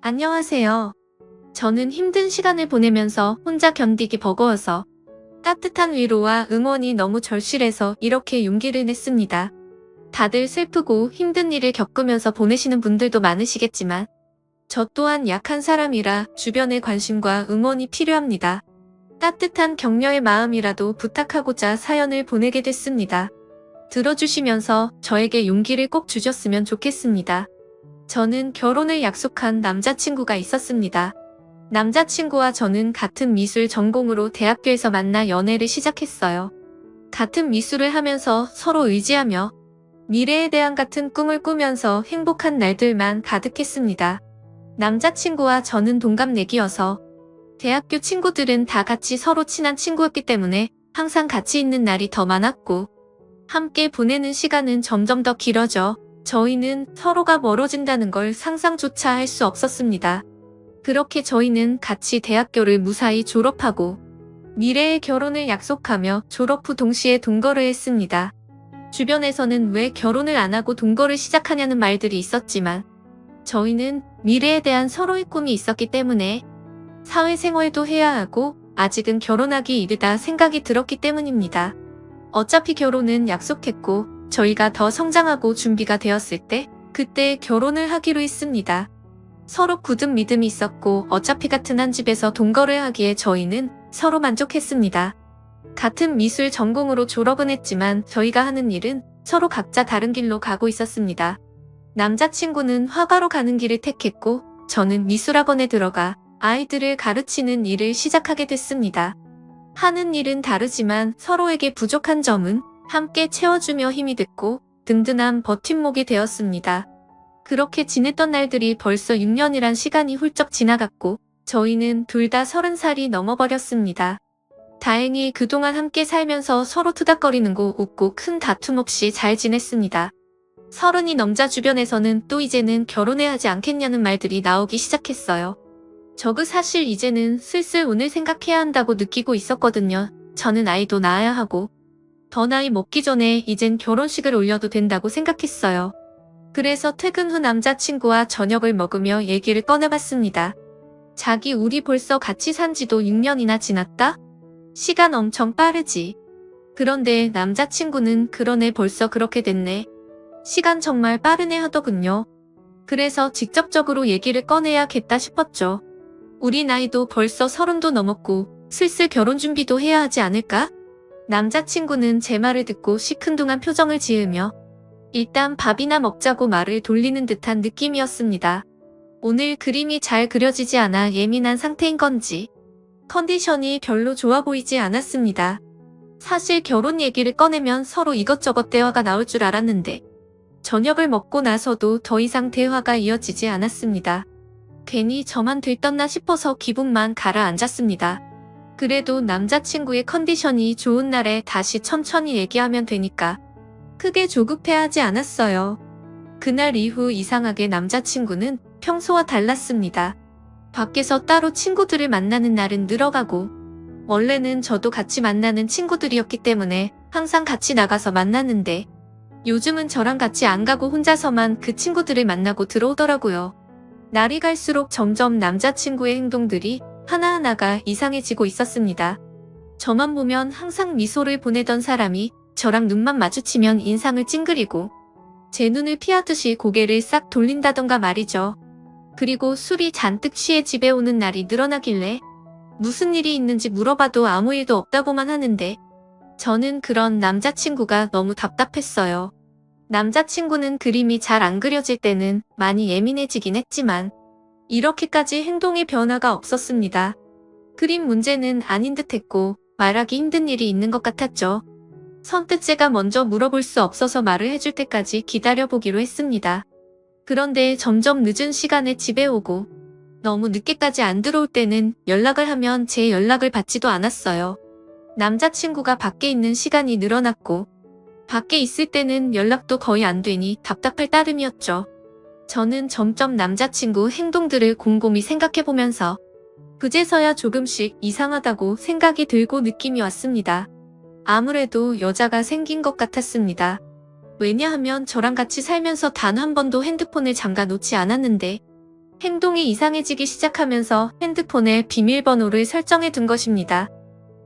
안녕하세요. 저는 힘든 시간을 보내면서 혼자 견디기 버거워서 따뜻한 위로와 응원이 너무 절실해서 이렇게 용기를 냈습니다. 다들 슬프고 힘든 일을 겪으면서 보내시는 분들도 많으시겠지만 저 또한 약한 사람이라 주변의 관심과 응원이 필요합니다. 따뜻한 격려의 마음이라도 부탁하고자 사연을 보내게 됐습니다. 들어주시면서 저에게 용기를 꼭 주셨으면 좋겠습니다. 저는 결혼을 약속한 남자친구가 있었습니다. 남자친구와 저는 같은 미술 전공으로 대학교에서 만나 연애를 시작했어요. 같은 미술을 하면서 서로 의지하며 미래에 대한 같은 꿈을 꾸면서 행복한 날들만 가득했습니다. 남자친구와 저는 동갑내기여서 대학교 친구들은 다 같이 서로 친한 친구였기 때문에 항상 같이 있는 날이 더 많았고 함께 보내는 시간은 점점 더 길어져 저희는 서로가 멀어진다는 걸 상상조차 할 수 없었습니다. 그렇게 저희는 같이 대학교를 무사히 졸업하고 미래의 결혼을 약속하며 졸업 후 동시에 동거를 했습니다. 주변에서는 왜 결혼을 안 하고 동거를 시작하냐는 말들이 있었지만 저희는 미래에 대한 서로의 꿈이 있었기 때문에 사회생활도 해야 하고 아직은 결혼하기 이르다 생각이 들었기 때문입니다. 어차피 결혼은 약속했고 저희가 더 성장하고 준비가 되었을 때 그때 결혼을 하기로 했습니다. 서로 굳은 믿음이 있었고 어차피 같은 한 집에서 동거를 하기에 저희는 서로 만족했습니다. 같은 미술 전공으로 졸업은 했지만 저희가 하는 일은 서로 각자 다른 길로 가고 있었습니다. 남자친구는 화가로 가는 길을 택했고 저는 미술학원에 들어가 아이들을 가르치는 일을 시작하게 됐습니다. 하는 일은 다르지만 서로에게 부족한 점은 함께 채워주며 힘이 됐고 든든한 버팀목이 되었습니다. 그렇게 지냈던 날들이 벌써 6년이란 시간이 훌쩍 지나갔고 저희는 둘 다 30살이 넘어버렸습니다. 다행히 그동안 함께 살면서 서로 투닥거리는 거 웃고 큰 다툼 없이 잘 지냈습니다. 30이 넘자 주변에서는 또 이제는 결혼해야 하지 않겠냐는 말들이 나오기 시작했어요. 저그 사실 이제는 슬슬 운을 생각해야 한다고 느끼고 있었거든요. 저는 아이도 낳아야 하고 더 나이 먹기 전에 이젠 결혼식을 올려도 된다고 생각했어요. 그래서 퇴근 후 남자친구와 저녁을 먹으며 얘기를 꺼내봤습니다. 자기 우리 벌써 같이 산 지도 6년이나 지났다? 시간 엄청 빠르지. 그런데 남자친구는 그러네 벌써 그렇게 됐네. 시간 정말 빠르네 하더군요. 그래서 직접적으로 얘기를 꺼내야겠다 싶었죠. 우리 나이도 벌써 30도 넘었고 슬슬 결혼 준비도 해야 하지 않을까? 남자친구는 제 말을 듣고 시큰둥한 표정을 지으며 일단 밥이나 먹자고 말을 돌리는 듯한 느낌이었습니다. 오늘 그림이 잘 그려지지 않아 예민한 상태인 건지 컨디션이 별로 좋아 보이지 않았습니다. 사실 결혼 얘기를 꺼내면 서로 이것저것 대화가 나올 줄 알았는데 저녁을 먹고 나서도 더 이상 대화가 이어지지 않았습니다. 괜히 저만 들떴나 싶어서 기분만 가라앉았습니다. 그래도 남자친구의 컨디션이 좋은 날에 다시 천천히 얘기하면 되니까 크게 조급해하지 않았어요. 그날 이후 이상하게 남자친구는 평소와 달랐습니다. 밖에서 따로 친구들을 만나는 날은 늘어가고 원래는 저도 같이 만나는 친구들이었기 때문에 항상 같이 나가서 만났는데 요즘은 저랑 같이 안 가고 혼자서만 그 친구들을 만나고 들어오더라고요. 날이 갈수록 점점 남자친구의 행동들이 하나하나가 이상해지고 있었습니다. 저만 보면 항상 미소를 보내던 사람이 저랑 눈만 마주치면 인상을 찡그리고 제 눈을 피하듯이 고개를 싹 돌린다던가 말이죠. 그리고 술이 잔뜩 취해 집에 오는 날이 늘어나길래 무슨 일이 있는지 물어봐도 아무 일도 없다고만 하는데 저는 그런 남자친구가 너무 답답했어요. 남자친구는 그림이 잘 안 그려질 때는 많이 예민해지긴 했지만 이렇게까지 행동의 변화가 없었습니다. 그림 문제는 아닌 듯했고 말하기 힘든 일이 있는 것 같았죠. 선뜻 제가 먼저 물어볼 수 없어서 말을 해줄 때까지 기다려보기로 했습니다. 그런데 점점 늦은 시간에 집에 오고 너무 늦게까지 안 들어올 때는 연락을 하면 제 연락을 받지도 않았어요. 남자친구가 밖에 있는 시간이 늘어났고 밖에 있을 때는 연락도 거의 안 되니 답답할 따름이었죠. 저는 점점 남자친구 행동들을 곰곰이 생각해보면서 그제서야 조금씩 이상하다고 생각이 들고 느낌이 왔습니다. 아무래도 여자가 생긴 것 같았습니다. 왜냐하면 저랑 같이 살면서 단 한 번도 핸드폰을 잠가 놓지 않았는데 행동이 이상해지기 시작하면서 핸드폰에 비밀번호를 설정해 둔 것입니다.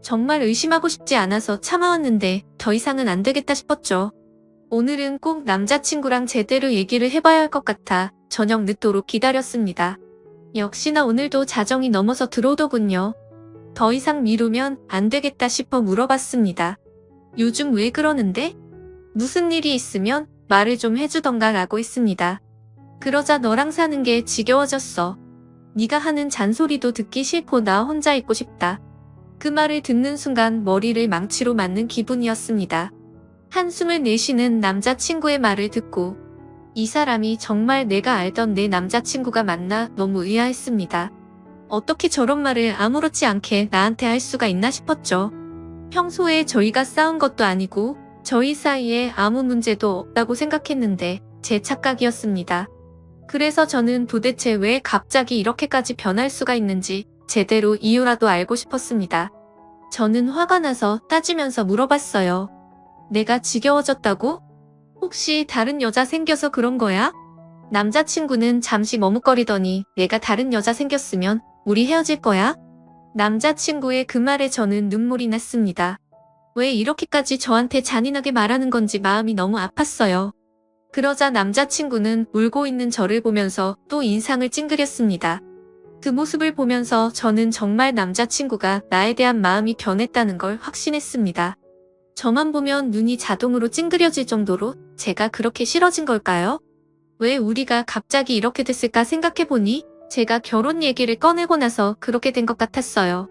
정말 의심하고 싶지 않아서 참아왔는데 더 이상은 안 되겠다 싶었죠. 오늘은 꼭 남자친구랑 제대로 얘기를 해봐야 할 것 같아 저녁 늦도록 기다렸습니다. 역시나 오늘도 자정이 넘어서 들어오더군요. 더 이상 미루면 안 되겠다 싶어 물어봤습니다. 요즘 왜 그러는데? 무슨 일이 있으면 말을 좀 해주던가 라고 했습니다. 그러자 너랑 사는 게 지겨워졌어. 네가 하는 잔소리도 듣기 싫고 나 혼자 있고 싶다. 그 말을 듣는 순간 머리를 망치로 맞는 기분이었습니다. 한숨을 내쉬는 남자친구의 말을 듣고 이 사람이 정말 내가 알던 내 남자친구가 맞나 너무 의아했습니다. 어떻게 저런 말을 아무렇지 않게 나한테 할 수가 있나 싶었죠. 평소에 저희가 싸운 것도 아니고 저희 사이에 아무 문제도 없다고 생각했는데 제 착각이었습니다. 그래서 저는 도대체 왜 갑자기 이렇게까지 변할 수가 있는지 제대로 이유라도 알고 싶었습니다. 저는 화가 나서 따지면서 물어봤어요. 내가 지겨워졌다고? 혹시 다른 여자 생겨서 그런 거야? 남자친구는 잠시 머뭇거리더니 내가 다른 여자 생겼으면 우리 헤어질 거야? 남자친구의 그 말에 저는 눈물이 났습니다. 왜 이렇게까지 저한테 잔인하게 말하는 건지 마음이 너무 아팠어요. 그러자 남자친구는 울고 있는 저를 보면서 또 인상을 찡그렸습니다. 그 모습을 보면서 저는 정말 남자친구가 나에 대한 마음이 변했다는 걸 확신했습니다. 저만 보면 눈이 자동으로 찡그려질 정도로 제가 그렇게 싫어진 걸까요? 왜 우리가 갑자기 이렇게 됐을까 생각해보니 제가 결혼 얘기를 꺼내고 나서 그렇게 된 것 같았어요.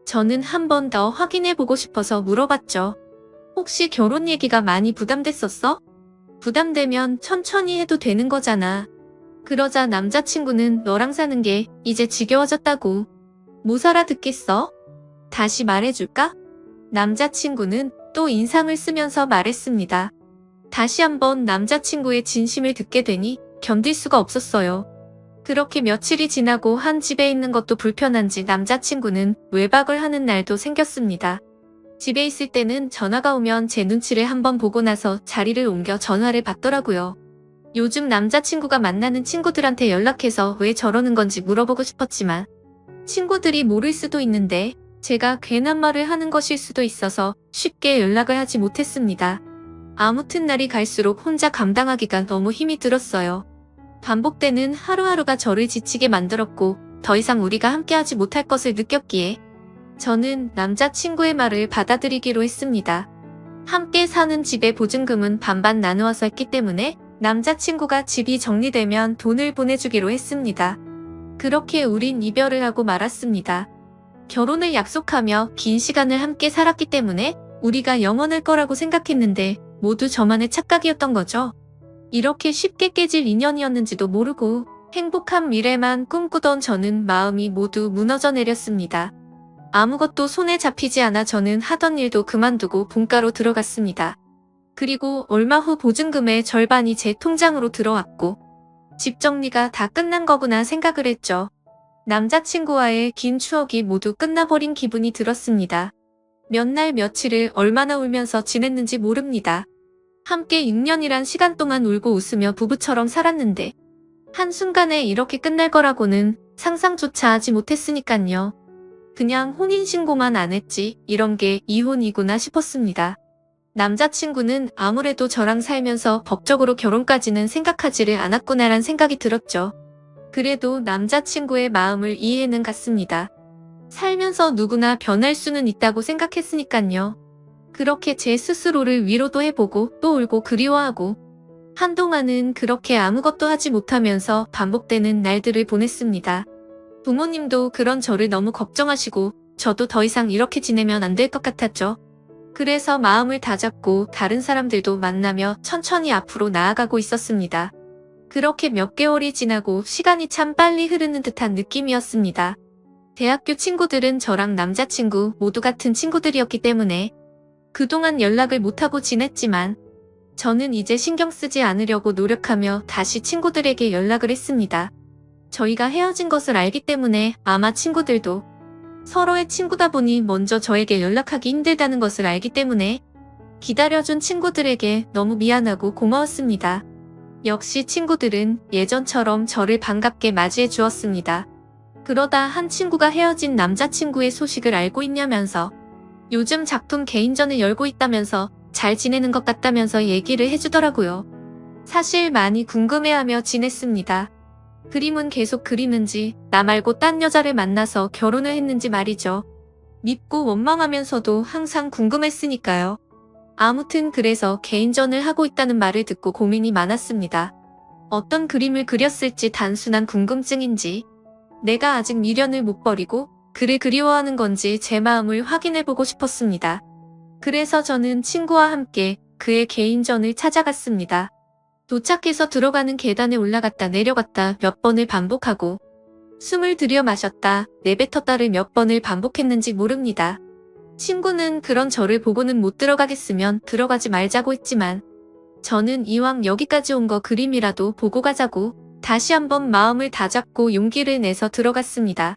저는 한 번 더 확인해보고 싶어서 물어봤죠. 혹시 결혼 얘기가 많이 부담됐었어? 부담되면 천천히 해도 되는 거잖아. 그러자 남자친구는 너랑 사는 게 이제 지겨워졌다고. 못 알아듣겠어? 다시 말해줄까? 남자친구는 또 인상을 쓰면서 말했습니다. 다시 한번 남자친구의 진심을 듣게 되니 견딜 수가 없었어요. 그렇게 며칠이 지나고 한 집에 있는 것도 불편한지 남자친구는 외박을 하는 날도 생겼습니다. 집에 있을 때는 전화가 오면 제 눈치를 한번 보고 나서 자리를 옮겨 전화를 받더라고요. 요즘 남자친구가 만나는 친구들한테 연락해서 왜 저러는 건지 물어보고 싶었지만 친구들이 모를 수도 있는데 제가 괜한 말을 하는 것일 수도 있어서 쉽게 연락을 하지 못했습니다. 아무튼 날이 갈수록 혼자 감당하기가 너무 힘이 들었어요. 반복되는 하루하루가 저를 지치게 만들었고 더 이상 우리가 함께하지 못할 것을 느꼈기에 저는 남자친구의 말을 받아들이기로 했습니다. 함께 사는 집의 보증금은 반반 나누어서 했기 때문에 남자친구가 집이 정리되면 돈을 보내주기로 했습니다. 그렇게 우린 이별을 하고 말았습니다. 결혼을 약속하며 긴 시간을 함께 살았기 때문에 우리가 영원할 거라고 생각했는데 모두 저만의 착각이었던 거죠. 이렇게 쉽게 깨질 인연이었는지도 모르고 행복한 미래만 꿈꾸던 저는 마음이 모두 무너져 내렸습니다. 아무것도 손에 잡히지 않아 저는 하던 일도 그만두고 본가로 들어갔습니다. 그리고 얼마 후 보증금의 절반이 제 통장으로 들어왔고 집 정리가 다 끝난 거구나 생각을 했죠. 남자친구와의 긴 추억이 모두 끝나버린 기분이 들었습니다. 몇 날 며칠을 얼마나 울면서 지냈는지 모릅니다. 함께 6년이란 시간 동안 울고 웃으며 부부처럼 살았는데 한순간에 이렇게 끝날 거라고는 상상조차 하지 못했으니깐요. 그냥 혼인신고만 안 했지 이런 게 이혼이구나 싶었습니다. 남자친구는 아무래도 저랑 살면서 법적으로 결혼까지는 생각하지를 않았구나란 생각이 들었죠. 그래도 남자친구의 마음을 이해는 갔습니다. 살면서 누구나 변할 수는 있다고 생각했으니깐요. 그렇게 제 스스로를 위로도 해보고 또 울고 그리워하고 한동안은 그렇게 아무것도 하지 못하면서 반복되는 날들을 보냈습니다. 부모님도 그런 저를 너무 걱정하시고 저도 더 이상 이렇게 지내면 안 될 것 같았죠. 그래서 마음을 다잡고 다른 사람들도 만나며 천천히 앞으로 나아가고 있었습니다. 그렇게 몇 개월이 지나고 시간이 참 빨리 흐르는 듯한 느낌이었습니다. 대학교 친구들은 저랑 남자친구 모두 같은 친구들이었기 때문에 그동안 연락을 못하고 지냈지만 저는 이제 신경 쓰지 않으려고 노력하며 다시 친구들에게 연락을 했습니다. 저희가 헤어진 것을 알기 때문에 아마 친구들도 서로의 친구다 보니 먼저 저에게 연락하기 힘들다는 것을 알기 때문에 기다려준 친구들에게 너무 미안하고 고마웠습니다. 역시 친구들은 예전처럼 저를 반갑게 맞이해 주었습니다. 그러다 한 친구가 헤어진 남자친구의 소식을 알고 있냐면서 요즘 작품 개인전을 열고 있다면서 잘 지내는 것 같다면서 얘기를 해주더라고요. 사실 많이 궁금해하며 지냈습니다. 그림은 계속 그리는지 나 말고 딴 여자를 만나서 결혼을 했는지 말이죠. 밉고 원망하면서도 항상 궁금했으니까요. 아무튼 그래서 개인전을 하고 있다는 말을 듣고 고민이 많았습니다. 어떤 그림을 그렸을지 단순한 궁금증인지 내가 아직 미련을 못 버리고 그를 그리워하는 건지 제 마음을 확인해보고 싶었습니다. 그래서 저는 친구와 함께 그의 개인전을 찾아갔습니다. 도착해서 들어가는 계단에 올라갔다 내려갔다 몇 번을 반복하고 숨을 들여 마셨다 내뱉었다를 몇 번을 반복했는지 모릅니다. 친구는 그런 저를 보고는 못 들어가겠으면 들어가지 말자고 했지만 저는 이왕 여기까지 온 거 그림이라도 보고 가자고 다시 한번 마음을 다잡고 용기를 내서 들어갔습니다.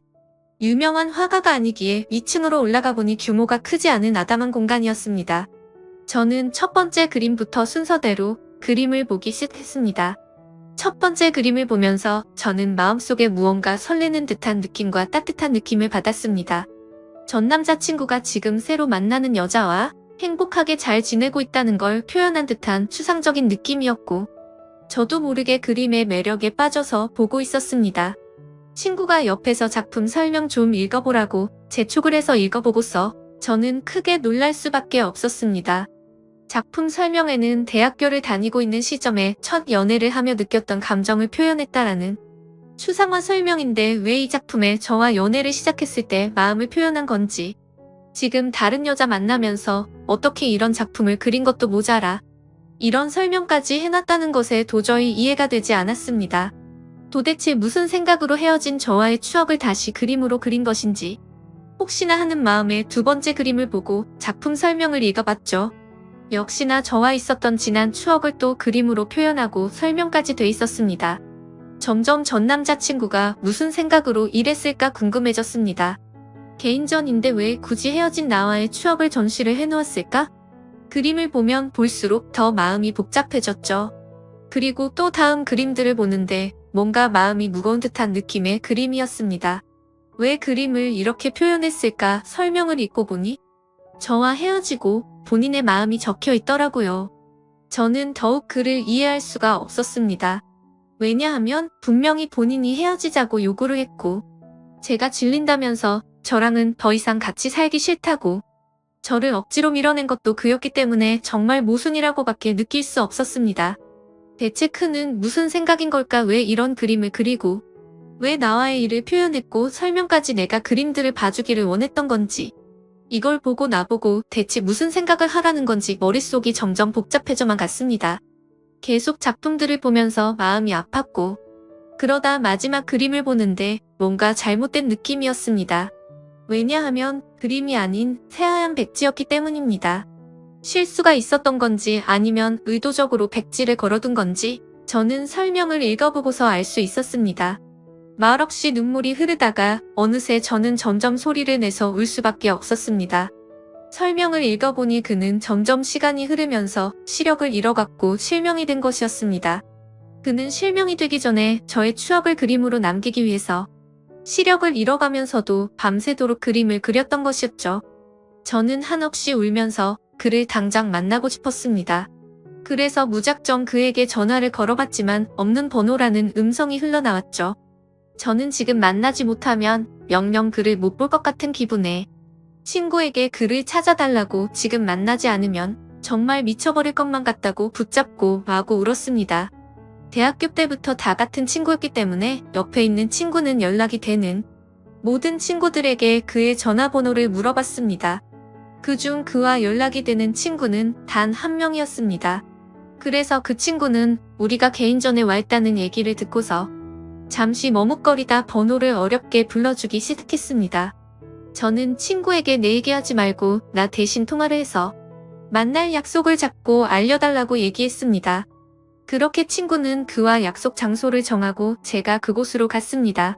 유명한 화가가 아니기에 위층으로 올라가 보니 규모가 크지 않은 아담한 공간이었습니다. 저는 첫 번째 그림부터 순서대로 그림을 보기 시작했습니다. 첫 번째 그림을 보면서 저는 마음속에 무언가 설레는 듯한 느낌과 따뜻한 느낌을 받았습니다. 전 남자친구가 지금 새로 만나는 여자와 행복하게 잘 지내고 있다는 걸 표현한 듯한 추상적인 느낌이었고 저도 모르게 그림의 매력에 빠져서 보고 있었습니다. 친구가 옆에서 작품 설명 좀 읽어보라고 재촉을 해서 읽어보고서 저는 크게 놀랄 수밖에 없었습니다. 작품 설명에는 대학교를 다니고 있는 시점에 첫 연애를 하며 느꼈던 감정을 표현했다라는 추상화 설명인데 왜 이 작품에 저와 연애를 시작했을 때 마음을 표현한 건지 지금 다른 여자 만나면서 어떻게 이런 작품을 그린 것도 모자라 이런 설명까지 해놨다는 것에 도저히 이해가 되지 않았습니다. 도대체 무슨 생각으로 헤어진 저와의 추억을 다시 그림으로 그린 것인지 혹시나 하는 마음에 두 번째 그림을 보고 작품 설명을 읽어봤죠. 역시나 저와 있었던 지난 추억을 또 그림으로 표현하고 설명까지 돼 있었습니다. 점점 전 남자친구가 무슨 생각으로 이랬을까 궁금해졌습니다. 개인전인데 왜 굳이 헤어진 나와의 추억을 전시를 해놓았을까? 그림을 보면 볼수록 더 마음이 복잡해졌죠. 그리고 또 다음 그림들을 보는데 뭔가 마음이 무거운 듯한 느낌의 그림이었습니다. 왜 그림을 이렇게 표현했을까 설명을 읽고 보니 저와 헤어지고 본인의 마음이 적혀 있더라고요. 저는 더욱 그를 이해할 수가 없었습니다. 왜냐하면 분명히 본인이 헤어지자고 요구를 했고 제가 질린다면서 저랑은 더 이상 같이 살기 싫다고 저를 억지로 밀어낸 것도 그였기 때문에 정말 모순이라고밖에 느낄 수 없었습니다. 대체 그는 무슨 생각인 걸까? 왜 이런 그림을 그리고 왜 나와의 일을 표현했고 설명까지 내가 그림들을 봐주기를 원했던 건지 이걸 보고 나보고 대체 무슨 생각을 하라는 건지 머릿속이 점점 복잡해져만 갔습니다. 계속 작품들을 보면서 마음이 아팠고 그러다 마지막 그림을 보는데 뭔가 잘못된 느낌이었습니다. 왜냐하면 그림이 아닌 새하얀 백지였기 때문입니다. 실수가 있었던 건지 아니면 의도적으로 백지를 걸어둔 건지 저는 설명을 읽어보고서 알 수 있었습니다. 말없이 눈물이 흐르다가 어느새 저는 점점 소리를 내서 울 수밖에 없었습니다. 설명을 읽어보니 그는 점점 시간이 흐르면서 시력을 잃어갔고 실명이 된 것이었습니다. 그는 실명이 되기 전에 저의 추억을 그림으로 남기기 위해서 시력을 잃어가면서도 밤새도록 그림을 그렸던 것이었죠. 저는 한없이 울면서 그를 당장 만나고 싶었습니다. 그래서 무작정 그에게 전화를 걸어봤지만 없는 번호라는 음성이 흘러나왔죠. 저는 지금 만나지 못하면 영영 그를 못 볼 것 같은 기분에 친구에게 그를 찾아달라고 지금 만나지 않으면 정말 미쳐버릴 것만 같다고 붙잡고 마구 울었습니다. 대학교 때부터 다 같은 친구였기 때문에 옆에 있는 친구는 연락이 되는 모든 친구들에게 그의 전화번호를 물어봤습니다. 그중 그와 연락이 되는 친구는 단 한 명이었습니다. 그래서 그 친구는 우리가 개인전에 와 있다는 얘기를 듣고서 잠시 머뭇거리다 번호를 어렵게 불러주기 시작했습니다. 저는 친구에게 내 얘기하지 말고 나 대신 통화를 해서 만날 약속을 잡고 알려달라고 얘기했습니다. 그렇게 친구는 그와 약속 장소를 정하고 제가 그곳으로 갔습니다.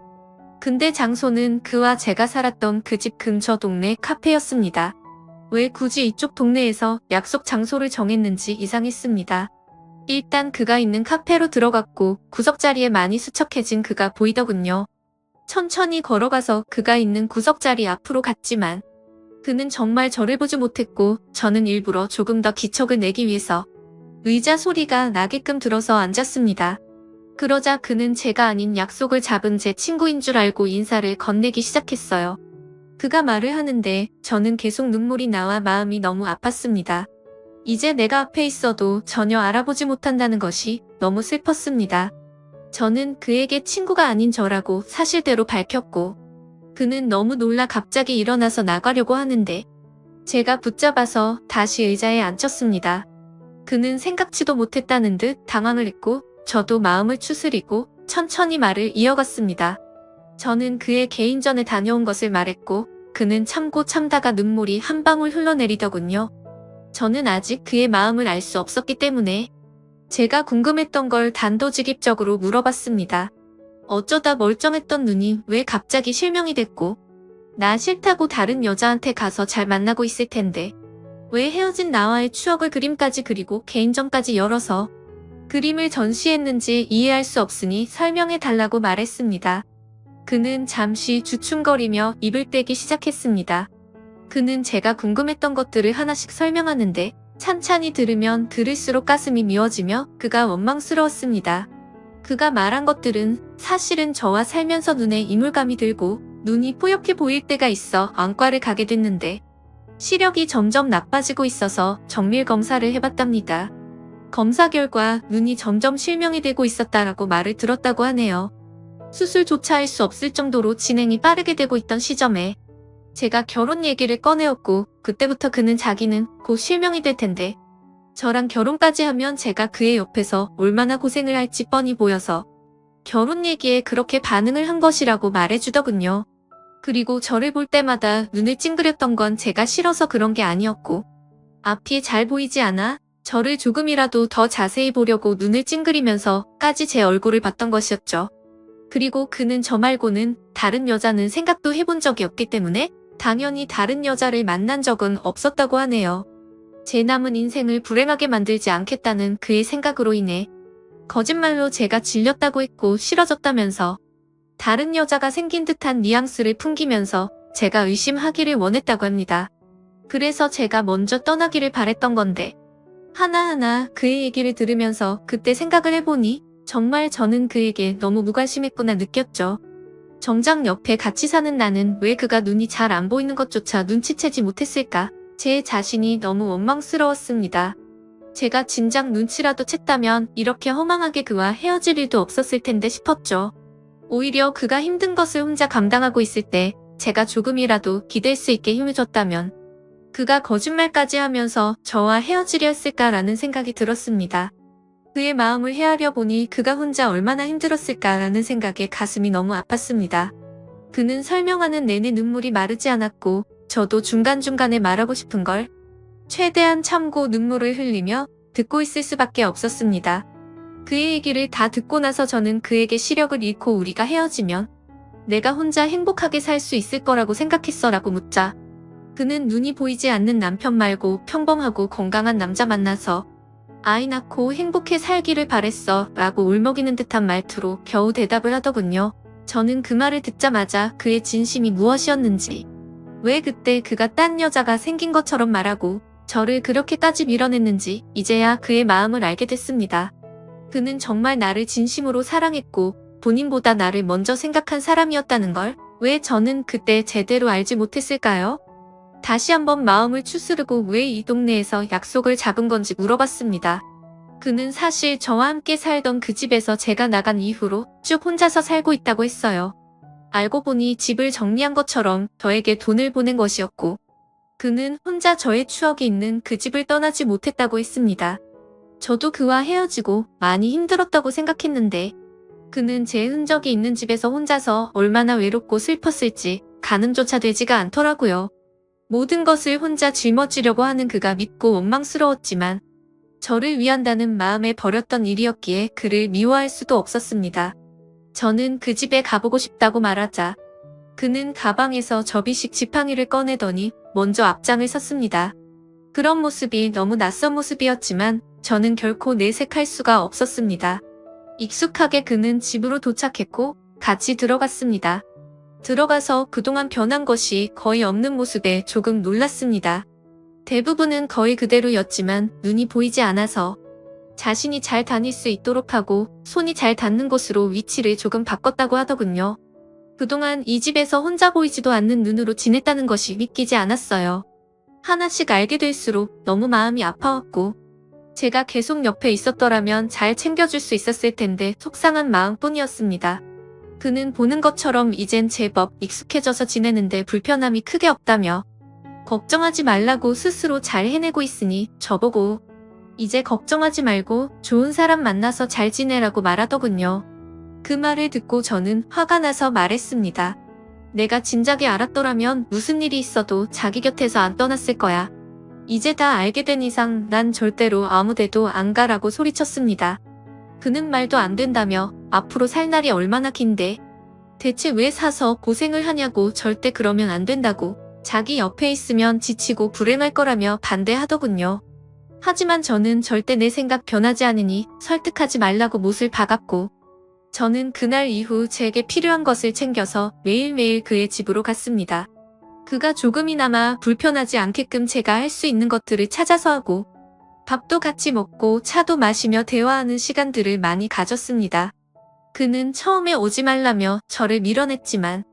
근데 장소는 그와 제가 살았던 그 집 근처 동네 카페였습니다. 왜 굳이 이쪽 동네에서 약속 장소를 정했는지 이상했습니다. 일단 그가 있는 카페로 들어갔고 구석자리에 많이 수척해진 그가 보이더군요. 천천히 걸어가서 그가 있는 구석자리 앞으로 갔지만 그는 정말 저를 보지 못했고 저는 일부러 조금 더 기척을 내기 위해서 의자 소리가 나게끔 들어서 앉았습니다. 그러자 그는 제가 아닌 약속을 잡은 제 친구인 줄 알고 인사를 건네기 시작했어요. 그가 말을 하는데 저는 계속 눈물이 나와 마음이 너무 아팠습니다. 이제 내가 앞에 있어도 전혀 알아보지 못한다는 것이 너무 슬펐습니다. 저는 그에게 친구가 아닌 저라고 사실대로 밝혔고 그는 너무 놀라 갑자기 일어나서 나가려고 하는데 제가 붙잡아서 다시 의자에 앉혔습니다. 그는 생각지도 못했다는 듯 당황을 했고 저도 마음을 추스리고 천천히 말을 이어갔습니다. 저는 그의 개인전에 다녀온 것을 말했고 그는 참고 참다가 눈물이 한 방울 흘러내리더군요. 저는 아직 그의 마음을 알 수 없었기 때문에 제가 궁금했던 걸 단도직입적으로 물어봤습니다. 어쩌다 멀쩡했던 눈이 왜 갑자기 실명이 됐고 나 싫다고 다른 여자한테 가서 잘 만나고 있을 텐데 왜 헤어진 나와의 추억을 그림까지 그리고 개인전까지 열어서 그림을 전시했는지 이해할 수 없으니 설명해 달라고 말했습니다. 그는 잠시 주춤거리며 입을 떼기 시작했습니다. 그는 제가 궁금했던 것들을 하나씩 설명하는데 찬찬히 들으면 들을수록 가슴이 미어지며 그가 원망스러웠습니다. 그가 말한 것들은 사실은 저와 살면서 눈에 이물감이 들고 눈이 뿌옇게 보일 때가 있어 안과를 가게 됐는데 시력이 점점 나빠지고 있어서 정밀 검사를 해봤답니다. 검사 결과 눈이 점점 실명이 되고 있었다라고 말을 들었다고 하네요. 수술조차 할 수 없을 정도로 진행이 빠르게 되고 있던 시점에 제가 결혼 얘기를 꺼내었고 그때부터 그는 자기는 곧 실명이 될 텐데 저랑 결혼까지 하면 제가 그의 옆에서 얼마나 고생을 할지 뻔히 보여서 결혼 얘기에 그렇게 반응을 한 것이라고 말해주더군요. 그리고 저를 볼 때마다 눈을 찡그렸던 건 제가 싫어서 그런 게 아니었고 앞이 잘 보이지 않아 저를 조금이라도 더 자세히 보려고 눈을 찡그리면서까지 제 얼굴을 봤던 것이었죠. 그리고 그는 저 말고는 다른 여자는 생각도 해본 적이 없기 때문에 당연히 다른 여자를 만난 적은 없었다고 하네요. 제 남은 인생을 불행하게 만들지 않겠다는 그의 생각으로 인해 거짓말로 제가 질렸다고 했고 싫어졌다면서 다른 여자가 생긴 듯한 뉘앙스를 풍기면서 제가 의심하기를 원했다고 합니다. 그래서 제가 먼저 떠나기를 바랬던 건데 하나하나 그의 얘기를 들으면서 그때 생각을 해보니 정말 저는 그에게 너무 무관심했구나 느꼈죠. 정작 옆에 같이 사는 나는 왜 그가 눈이 잘 안 보이는 것조차 눈치채지 못했을까? 제 자신이 너무 원망스러웠습니다. 제가 진작 눈치라도 챘다면 이렇게 허망하게 그와 헤어질 일도 없었을 텐데 싶었죠. 오히려 그가 힘든 것을 혼자 감당하고 있을 때 제가 조금이라도 기댈 수 있게 힘을 줬다면 그가 거짓말까지 하면서 저와 헤어지려 했을까라는 생각이 들었습니다. 그의 마음을 헤아려 보니 그가 혼자 얼마나 힘들었을까라는 생각에 가슴이 너무 아팠습니다. 그는 설명하는 내내 눈물이 마르지 않았고 저도 중간중간에 말하고 싶은 걸 최대한 참고 눈물을 흘리며 듣고 있을 수밖에 없었습니다. 그의 얘기를 다 듣고 나서 저는 그에게 시력을 잃고 우리가 헤어지면 내가 혼자 행복하게 살 수 있을 거라고 생각했어 라고 묻자 그는 눈이 보이지 않는 남편 말고 평범하고 건강한 남자 만나서 아이 낳고 행복해 살기를 바랬어 라고 울먹이는 듯한 말투로 겨우 대답을 하더군요. 저는 그 말을 듣자마자 그의 진심이 무엇이었는지 왜 그때 그가 딴 여자가 생긴 것처럼 말하고 저를 그렇게까지 밀어냈는지 이제야 그의 마음을 알게 됐습니다. 그는 정말 나를 진심으로 사랑했고 본인보다 나를 먼저 생각한 사람이었다는 걸 왜 저는 그때 제대로 알지 못했을까요? 다시 한번 마음을 추스르고 왜 이 동네에서 약속을 잡은 건지 물어봤습니다. 그는 사실 저와 함께 살던 그 집에서 제가 나간 이후로 쭉 혼자서 살고 있다고 했어요. 알고 보니 집을 정리한 것처럼 저에게 돈을 보낸 것이었고 그는 혼자 저의 추억이 있는 그 집을 떠나지 못했다고 했습니다. 저도 그와 헤어지고 많이 힘들었다고 생각했는데 그는 제 흔적이 있는 집에서 혼자서 얼마나 외롭고 슬펐을지 가늠조차 되지가 않더라고요. 모든 것을 혼자 짊어지려고 하는 그가 믿고 원망스러웠지만 저를 위한다는 마음에 버렸던 일이었기에 그를 미워할 수도 없었습니다. 저는 그 집에 가보고 싶다고 말하자 그는 가방에서 접이식 지팡이를 꺼내더니 먼저 앞장을 섰습니다. 그런 모습이 너무 낯선 모습이었지만 저는 결코 내색할 수가 없었습니다. 익숙하게 그는 집으로 도착했고 같이 들어갔습니다. 들어가서 그동안 변한 것이 거의 없는 모습에 조금 놀랐습니다. 대부분은 거의 그대로였지만 눈이 보이지 않아서 자신이 잘 다닐 수 있도록 하고 손이 잘 닿는 곳으로 위치를 조금 바꿨다고 하더군요. 그동안 이 집에서 혼자 보이지도 않는 눈으로 지냈다는 것이 믿기지 않았어요. 하나씩 알게 될수록 너무 마음이 아파왔고 제가 계속 옆에 있었더라면 잘 챙겨줄 수 있었을 텐데 속상한 마음뿐이었습니다. 그는 보는 것처럼 이젠 제법 익숙해져서 지내는데 불편함이 크게 없다며 걱정하지 말라고 스스로 잘 해내고 있으니 저보고 이제 걱정하지 말고 좋은 사람 만나서 잘 지내라고 말하더군요. 그 말을 듣고 저는 화가 나서 말했습니다. 내가 진작에 알았더라면 무슨 일이 있어도 자기 곁에서 안 떠났을 거야. 이제 다 알게 된 이상 난 절대로 아무데도 안 가라고 소리쳤습니다. 그는 말도 안 된다며 앞으로 살 날이 얼마나 긴데 대체 왜 사서 고생을 하냐고 절대 그러면 안 된다고 자기 옆에 있으면 지치고 불행할 거라며 반대하더군요. 하지만 저는 절대 내 생각 변하지 않으니 설득하지 말라고 못을 박았고 저는 그날 이후 제게 필요한 것을 챙겨서 매일매일 그의 집으로 갔습니다. 그가 조금이나마 불편하지 않게끔 제가 할 수 있는 것들을 찾아서 하고 밥도 같이 먹고 차도 마시며 대화하는 시간들을 많이 가졌습니다. 그는 처음에 오지 말라며 저를 밀어냈지만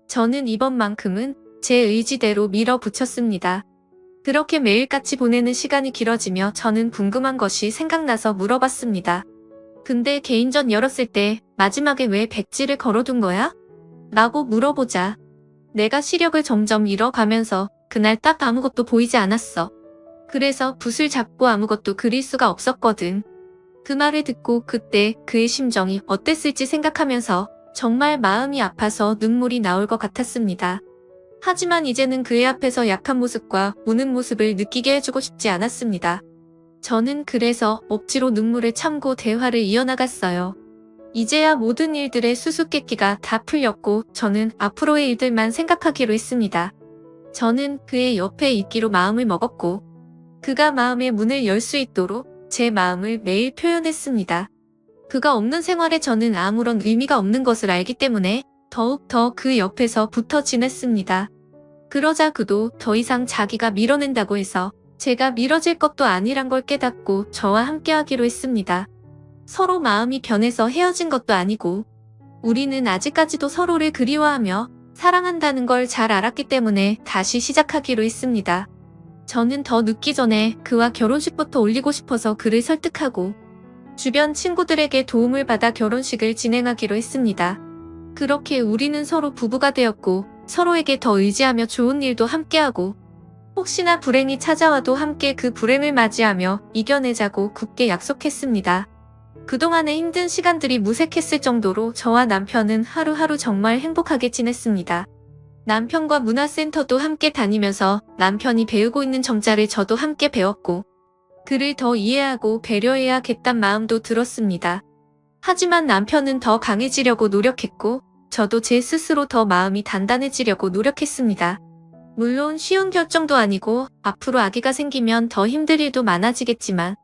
저는 이번만큼은 제 의지대로 밀어붙였습니다. 그렇게 매일같이 보내는 시간이 길어지며 저는 궁금한 것이 생각나서 물어봤습니다. 근데 개인전 열었을 때 마지막에 왜 백지를 걸어둔 거야? 라고 물어보자 내가 시력을 점점 잃어가면서 그날 딱 아무것도 보이지 않았어. 그래서 붓을 잡고 아무것도 그릴 수가 없었거든. 그 말을 듣고 그때 그의 심정이 어땠을지 생각하면서 정말 마음이 아파서 눈물이 나올 것 같았습니다. 하지만 이제는 그의 앞에서 약한 모습과 우는 모습을 느끼게 해주고 싶지 않았습니다. 저는 그래서 억지로 눈물을 참고 대화를 이어나갔어요. 이제야 모든 일들의 수수께끼가 다 풀렸고 저는 앞으로의 일들만 생각하기로 했습니다. 저는 그의 옆에 있기로 마음을 먹었고 그가 마음의 문을 열 수 있도록 제 마음을 매일 표현했습니다. 그가 없는 생활에 저는 아무런 의미가 없는 것을 알기 때문에 더욱더 그 옆에서 붙어 지냈습니다. 그러자 그도 더 이상 자기가 밀어낸다고 해서 제가 미뤄질 것도 아니란 걸 깨닫고 저와 함께하기로 했습니다. 서로 마음이 변해서 헤어진 것도 아니고 우리는 아직까지도 서로를 그리워하며 사랑한다는 걸 잘 알았기 때문에 다시 시작하기로 했습니다. 저는 더 늦기 전에 그와 결혼식부터 올리고 싶어서 그를 설득하고 주변 친구들에게 도움을 받아 결혼식을 진행하기로 했습니다. 그렇게 우리는 서로 부부가 되었고 서로에게 더 의지하며 좋은 일도 함께하고 혹시나 불행이 찾아와도 함께 그 불행을 맞이하며 이겨내자고 굳게 약속했습니다. 그동안의 힘든 시간들이 무색했을 정도로 저와 남편은 하루하루 정말 행복하게 지냈습니다. 남편과 문화센터도 함께 다니면서 남편이 배우고 있는 정자를 저도 함께 배웠고 그를 더 이해하고 배려해야겠다는 마음도 들었습니다. 하지만 남편은 더 강해지려고 노력했고 저도 제 스스로 더 마음이 단단해지려고 노력했습니다. 물론 쉬운 결정도 아니고 앞으로 아기가 생기면 더 힘들 일도 많아지겠지만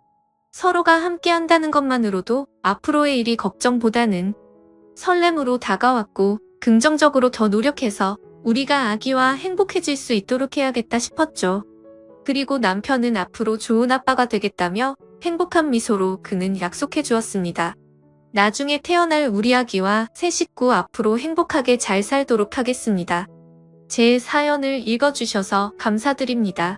서로가 함께 한다는 것만으로도 앞으로의 일이 걱정보다는 설렘으로 다가왔고 긍정적으로 더 노력해서 우리가 아기와 행복해질 수 있도록 해야겠다 싶었죠. 그리고 남편은 앞으로 좋은 아빠가 되겠다며 행복한 미소로 그는 약속해 주었습니다. 나중에 태어날 우리 아기와 새 식구 앞으로 행복하게 잘 살도록 하겠습니다. 제 사연을 읽어주셔서 감사드립니다.